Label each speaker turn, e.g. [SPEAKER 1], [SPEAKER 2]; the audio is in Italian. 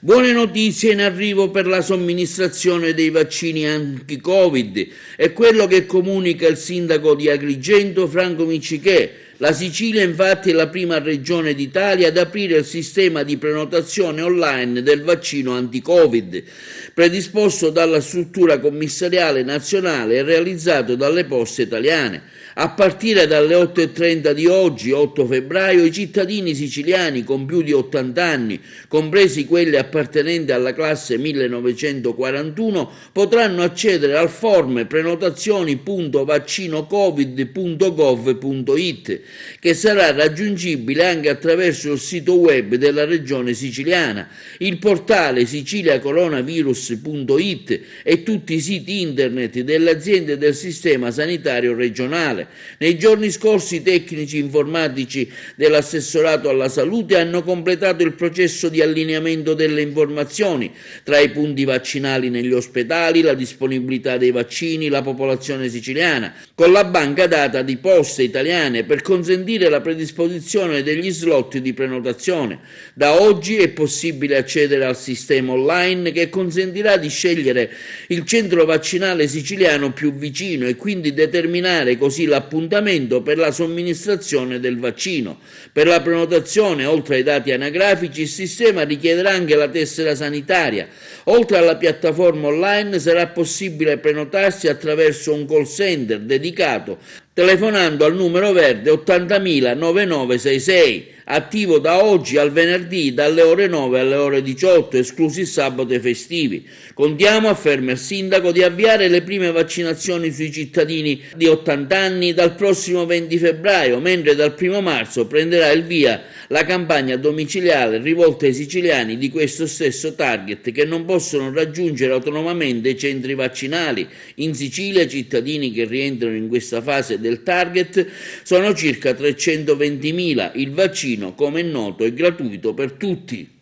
[SPEAKER 1] Buone notizie in arrivo per la somministrazione dei vaccini anti-Covid. È quello che comunica il sindaco di Agrigento, Franco Miccichè. La Sicilia infatti è la prima regione d'Italia ad aprire il sistema di prenotazione online del vaccino anti-Covid, predisposto dalla struttura commissariale nazionale e realizzato dalle Poste Italiane. A partire dalle 8:30 di oggi, 8 febbraio, i cittadini siciliani con più di 80 anni, compresi quelli appartenenti alla classe 1941, potranno accedere al form prenotazioni.vaccinocovid.gov.it, che sarà raggiungibile anche attraverso il sito web della regione siciliana, il portale siciliacoronavirus.it e tutti i siti internet delle aziende del sistema sanitario regionale. Nei giorni scorsi i tecnici informatici dell'assessorato alla salute hanno completato il processo di allineamento delle informazioni tra i punti vaccinali negli ospedali, la disponibilità dei vaccini, la popolazione siciliana, con la banca data di Poste Italiane per consentire la predisposizione degli slot di prenotazione. Da oggi è possibile accedere al sistema online che consentirà di scegliere il centro vaccinale siciliano più vicino e quindi determinare così l'appuntamento per la somministrazione del vaccino. Per la prenotazione, oltre ai dati anagrafici, il sistema richiederà anche la tessera sanitaria. Oltre alla piattaforma online sarà possibile prenotarsi attraverso un call center dedicato, telefonando al numero verde 80.000 9966, attivo da oggi al venerdì dalle ore 9 alle ore 18, esclusi sabato e festivi. Contiamo, afferma il sindaco, di avviare le prime vaccinazioni sui cittadini di 80 anni dal prossimo 20 febbraio, mentre dal 1 marzo prenderà il via la campagna domiciliare rivolta ai siciliani di questo stesso target che non possono raggiungere autonomamente i centri vaccinali. In Sicilia i cittadini che rientrano in questa fase del target sono circa 320.000. Il vaccino, come è noto, è gratuito per tutti.